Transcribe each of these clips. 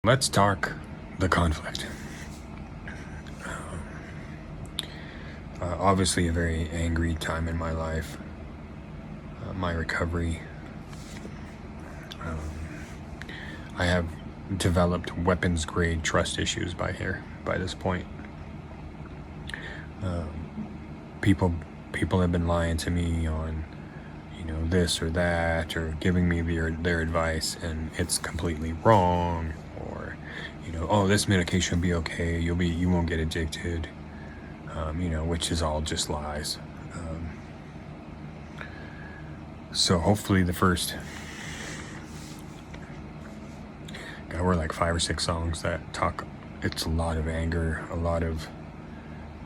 Let's talk the conflict. Obviously a very angry time in my life. My recovery. I have developed weapons grade trust issues by this point. People have been lying to me on, this or that, or giving me their advice, and it's completely wrong. Or, oh, this medication will be okay. You won't get addicted. Which is all just lies. So hopefully the first, we're like 5 or 6 songs that talk. It's a lot of anger, a lot of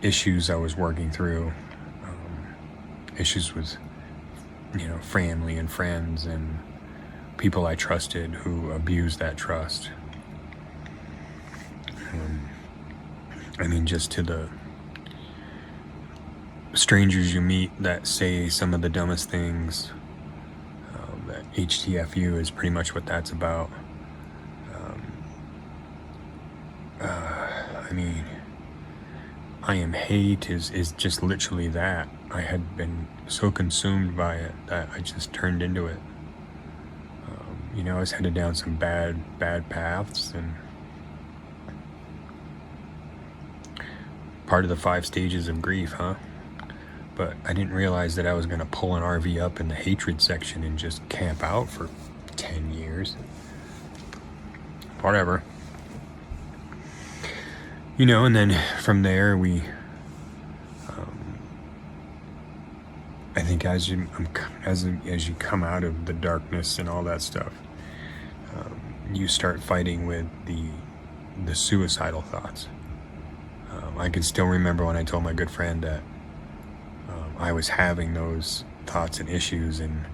issues I was working through, issues with, family and friends and people I trusted who abused that trust. Just to the strangers you meet that say some of the dumbest things. That HTFU is pretty much what that's about. I am hate is just literally that. I had been so consumed by it that I just turned into it. I was headed down some bad paths, and part of the 5 stages of grief, huh? But I didn't realize that I was going to pull an RV up in the hatred section and just camp out for 10 years. Whatever. And then from there I think as you come out of the darkness and all that stuff, you start fighting with the suicidal thoughts. I can still remember when I told my good friend that I was having those thoughts and issues, and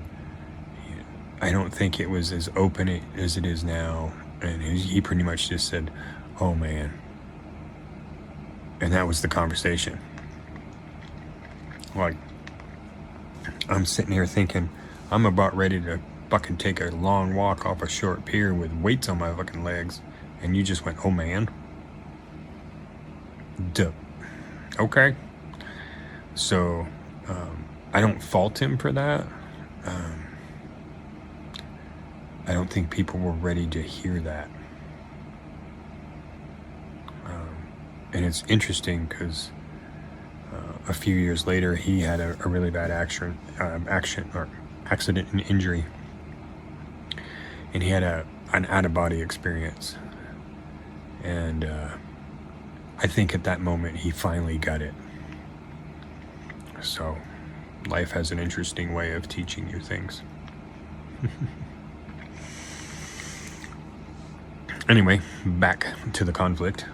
I don't think it was as open as it is now. And he pretty much just said, "Oh man," and that was the conversation. Like, I'm sitting here thinking I'm about ready to fucking take a long walk off a short pier with weights on my fucking legs, and you just went, "Oh man." Duh. Okay. So I don't fault him for that. I don't think people were ready to hear that. And it's interesting because a few years later he had a really bad accident and injury, and he had an out-of-body experience, and I think at that moment he finally got it. So life has an interesting way of teaching you things. Anyway, back to the conflict.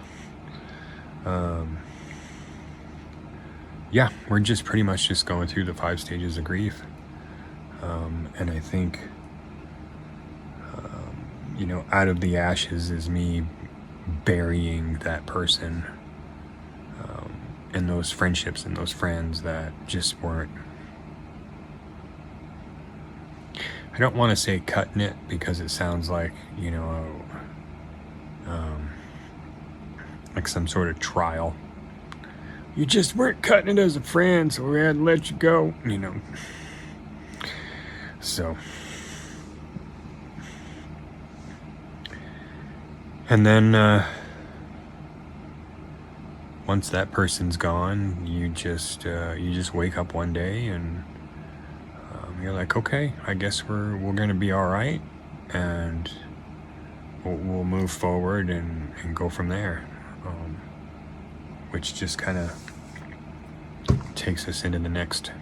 We're just pretty much just going through the 5 stages of grief. And I think, out of the ashes is me burying that person, and those friendships and those friends that just weren't, I don't want to say cutting it, because it sounds like, like some sort of trial. You just weren't cutting it as a friend, so we had to let you go, So, and then once that person's gone, you just wake up one day and you're like, okay, I guess we're gonna be all right, and we'll move forward and go from there. Which just kind of takes us into the next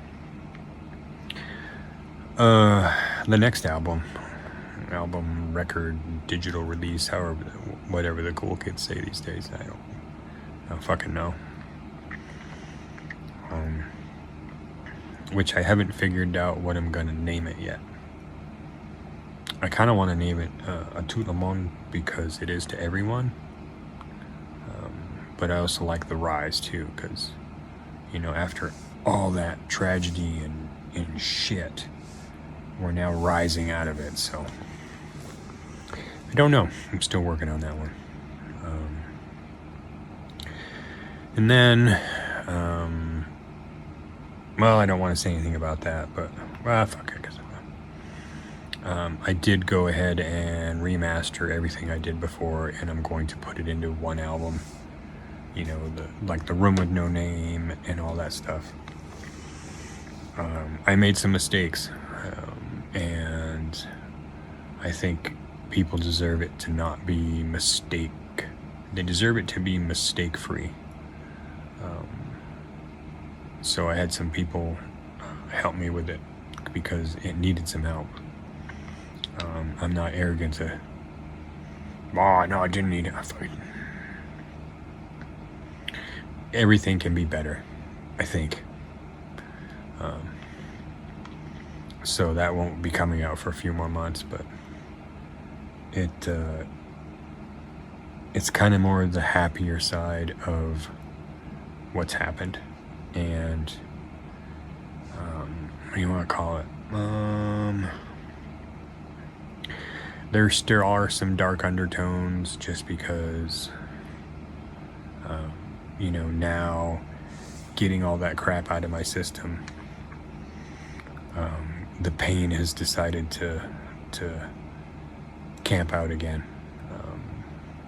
album, record, digital release, whatever the cool kids say these days. I don't fucking know. Which I haven't figured out what I'm gonna name it yet. I kind of want to name it A Tout Le Monde, because it is to everyone. But I also like The Rise too, because, after all that tragedy and shit, we're now rising out of it. So I don't know. I'm still working on that one. And then, well, I don't want to say anything about that, but, well, fuck, I guess I will. I did go ahead and remaster everything I did before, and I'm going to put it into one album. You know, like The Room with No Name and all that stuff. I made some mistakes, and I think people deserve it to not be they deserve it to be mistake-free. So I had some people help me with it because it needed some help. I'm not arrogant to, oh, no, I didn't need it. Everything can be better, I think. So that won't be coming out for a few more months, but it's kind of more the happier side of what's happened. And what do you want to call it? There still are some dark undertones just because you know, now getting all that crap out of my system, the pain has decided to camp out again.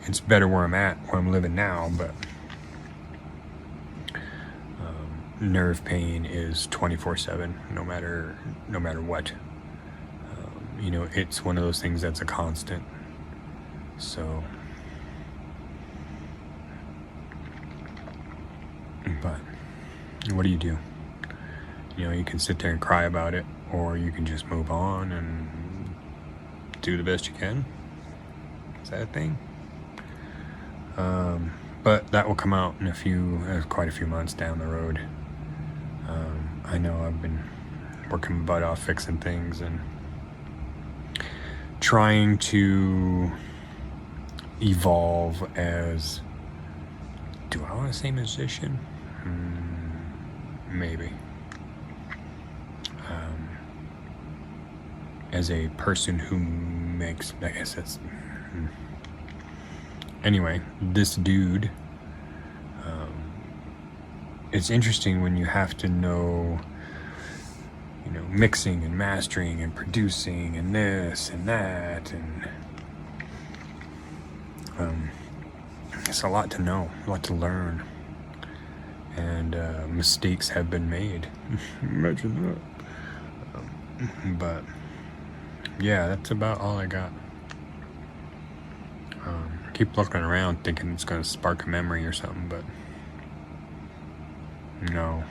It's better where I'm living now, but nerve pain is 24/7, no matter what. You know, it's one of those things that's a constant. So, but what do? You know, you can sit there and cry about it, or you can just move on and do the best you can. Is that a thing? But that will come out in quite a few months down the road. I know I've been working my butt off fixing things and trying to evolve as, do I want to say musician? Maybe. As a person who makes, I guess that's, anyway, this dude, it's interesting when you have to know, you know, mixing and mastering and producing and this and that, and it's a lot to know, a lot to learn, and mistakes have been made. Imagine that. But yeah, that's about all I got. I keep looking around thinking it's going to spark a memory or something, but no.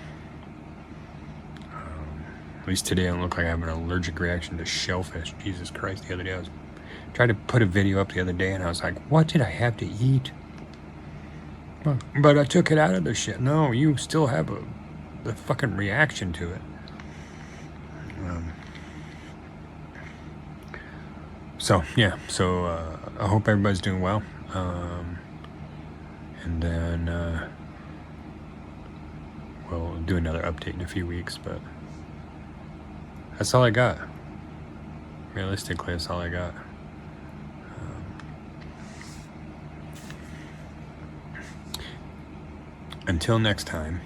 At least today I don't look like I have an allergic reaction to shellfish. Jesus Christ, the other day I tried to put a video up the other day and I was like, what did I have to eat? But I took it out of the shit. No, you still have the fucking reaction to it. So, yeah. So, I hope everybody's doing well. And then, we'll do another update in a few weeks, but that's all I got. Realistically, that's all I got. Until next time.